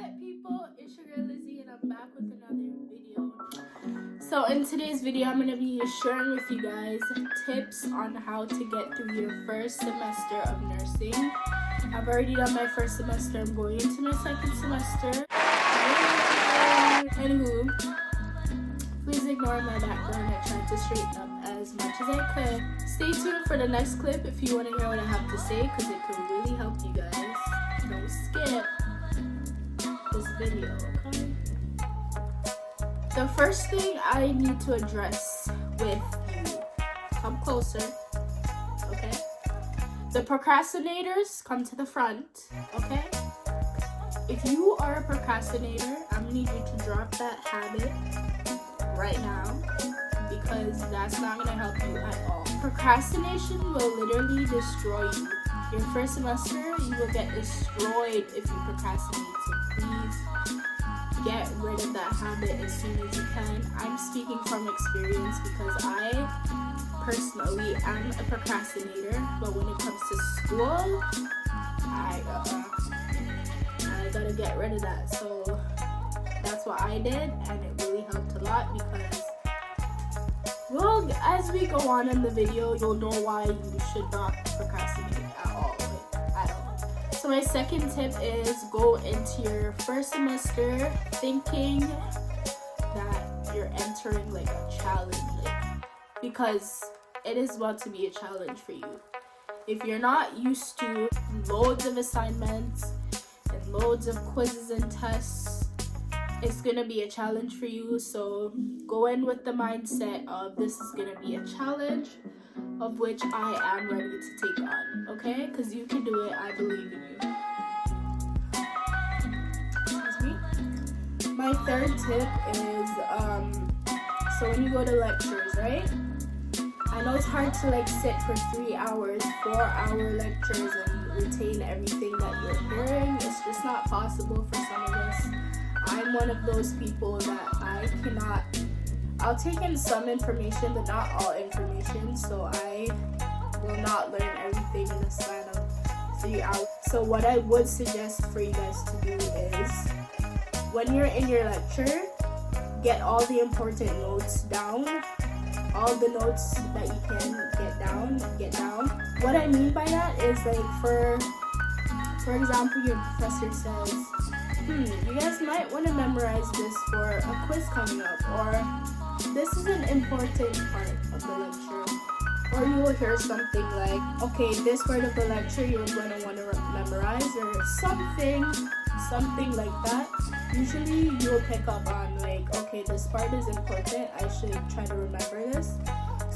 What people, it's your girl Lizzie and I'm back with another video. So in today's video I'm going to be sharing with you guys tips on how to get through your first semester of nursing. I've already done my first semester, I'm going into my second semester. Anywho, please ignore my background. I tried to straighten up as much as I could. Stay tuned for the next clip if you want to hear what I have to say, because it can really help you guys. Don't skip this video, okay? The first thing I need to address with you, come closer, okay? The procrastinators, come to the front, okay? If you are a procrastinator, I'm gonna need you to drop that habit right now, because that's not gonna help you at all. Procrastination will literally destroy you. Your first semester, you will get destroyed if you procrastinate. So please get rid of that habit as soon as you can. I'm speaking from experience because I personally am a procrastinator, but when it comes to school, I gotta get rid of that. So that's what I did, and it really helped a lot because, well, as we go on in the video, you'll know why you should not procrastinate at all. Like, at all. So my second tip is go into your first semester thinking that you're entering like a challenge, because it is about to be a challenge for you. If you're not used to loads of assignments and loads of quizzes and tests, it's gonna be a challenge for you. So go in with the mindset of this is gonna be a challenge of which I am ready to take on, okay? Because you can do it, I believe in you. Excuse me. My third tip is, so when you go to lectures, right? I know it's hard to like sit for 3 hours, 4-hour lectures and retain everything that you're hearing. It's just not possible for some of us. I'm one of those people that I cannot. I'll take in some information, but not all information. So I will not learn everything in the span of 3 hours. So what I would suggest for you guys to do is, when you're in your lecture, get all the important notes down. All the notes that you can get down. What I mean by that is, like, for example, your professor says, you guys might want to memorize this for a quiz coming up, or this is an important part of the lecture. Or you will hear something like, okay, this part of the lecture you're going to want to memorize, or something like that. Usually you'll pick up on like, okay, this part is important, I should try to remember this.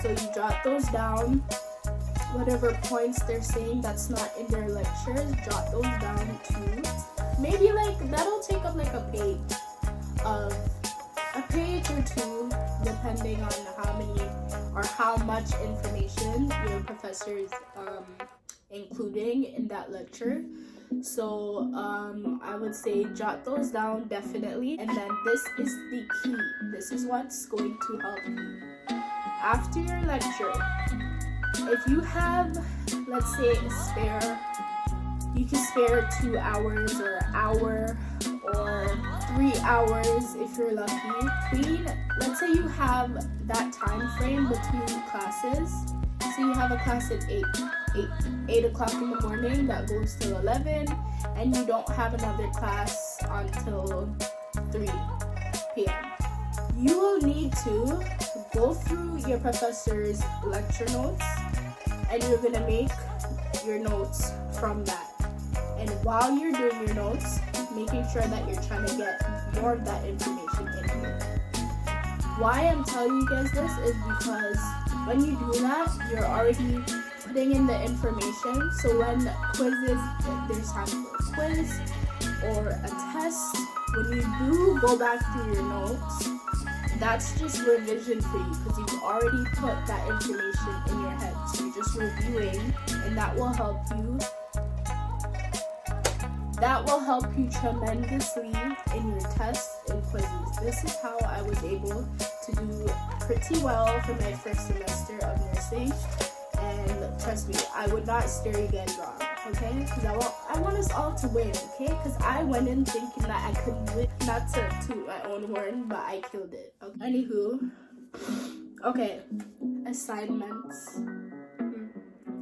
So you jot those down. Whatever points they're saying that's not in their lectures, jot those down too. Maybe like that'll take up like a page or two, depending on how many or how much information your professor is including in that lecture. So I would say jot those down definitely. And then this is the key. This is what's going to help you. After your lecture, if you have, let's say, you can spare 2 hours or an hour or 3 hours if you're lucky. Let's say you have that time frame between classes. So you have a class at 8 o'clock in the morning that goes till 11, and you don't have another class until 3 p.m. You will need to go through your professor's lecture notes, and you're gonna make your notes from that. And while you're doing your notes, making sure that you're trying to get more of that information in here. Why I'm telling you guys this is because when you do that, you're already putting in the information. So when quizzes, there's time for a quiz or a test, when you do go back through your notes, that's just revision for you because you've already put that information in your head. So you're just reviewing, and that will help you. That will help you tremendously in your tests and quizzes. This is how I was able to do pretty well for my first semester of nursing. And trust me, I would not steer you guys wrong, okay? Because I want us all to win, okay? Because I went in thinking that I couldn't win. Not to toot my own horn, but I killed it. Okay. Anywho, okay, assignments.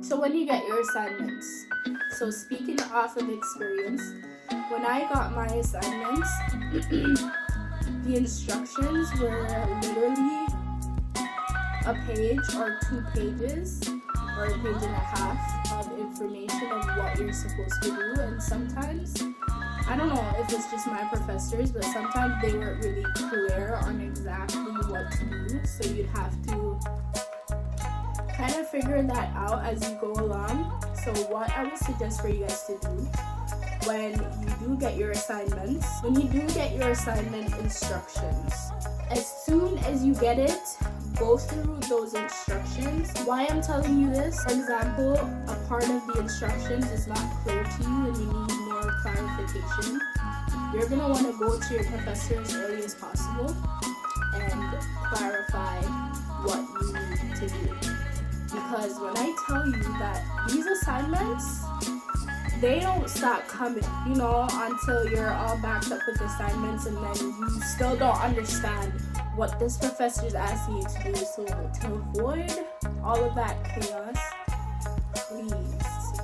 So when you get your assignments, so speaking off of experience, when I got my assignments, the instructions were literally a page or 2 pages or a page and a half of information of what you're supposed to do. And sometimes, I don't know if it's just my professors, but sometimes they weren't really clear on exactly what to do. So you'd have to kind of figure that out as you go along. So what I would suggest for you guys to do when you do get your assignments, when you do get your assignment instructions, as soon as you get it, go through those instructions. Why I'm telling you this, for example, a part of the instructions is not clear to you and you need more clarification, you're going to want to go to your professor as early as possible and clarify what you need to do. Because when I tell you that these assignments, they don't stop coming, until you're all backed up with assignments and then you still don't understand what this professor is asking you to do. So to avoid all of that chaos, please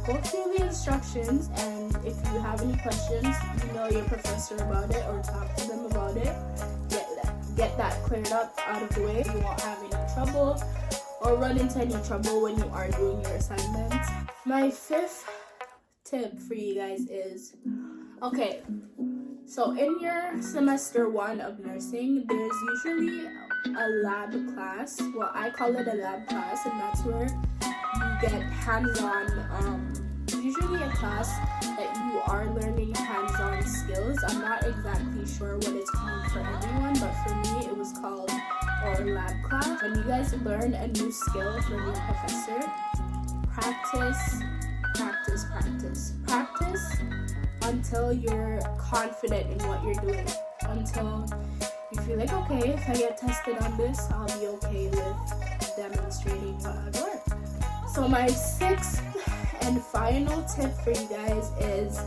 go through the instructions, and if you have any questions, email your professor about it or talk to them about it. Get that cleared up out of the way. You won't have any trouble or run into any trouble when you are doing your assignments. My 5th tip for you guys is, okay, so in your semester 1 of nursing, there's usually a lab class. Well, I call it a lab class, and that's where you get hands-on, usually a class that you are learning hands-on skills. I'm not exactly sure what it's called for everyone, but for me it was called our lab class. When you guys learn a new skill from your professor, practice until you're confident in what you're doing, until you feel like, okay, if I get tested on this, I'll be okay with demonstrating what I've learned. So my 6th and final tip for you guys is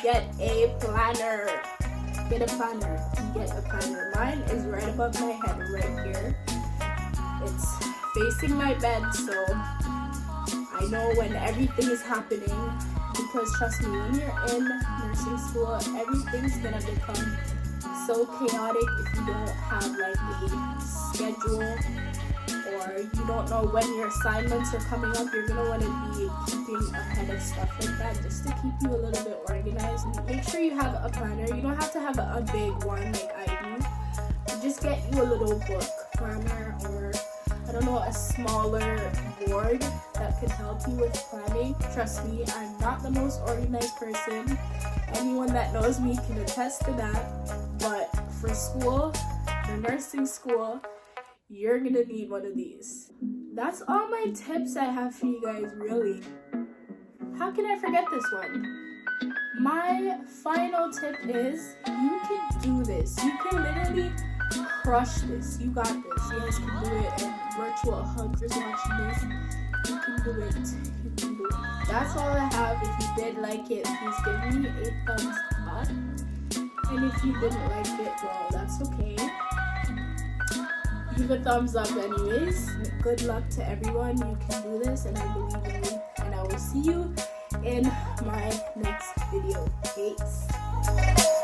get a planner. Get a planner. Mine is right above my head, right here. It's facing my bed, so I know when everything is happening, because trust me, when you're in nursing school, everything's gonna become so chaotic if you don't have like a schedule, or you don't know when your assignments are coming up. You're gonna want to be keeping ahead of stuff like that, just to keep you a little bit organized. Make sure you have a planner. You don't have to have a big one like I do. Just get you a little book planner, or I don't know, a smaller board that could help you with planning. Trust me, I'm not the most organized person. Anyone that knows me can attest to that. But for school, for nursing school, you're gonna need one of these. That's all my tips I have for you guys, really. How can I forget this one? My final tip is, you can do this. You can literally crush this. You got this. You guys can do it. And virtual hugs is watching this. You can do it. You can do it. That's all I have. If you did like it, please give me a thumbs up. And if you didn't like it, well, that's okay. Give a thumbs up anyways. Good luck to everyone. You can do this, and I believe in you. And I will see you in my next video. Peace.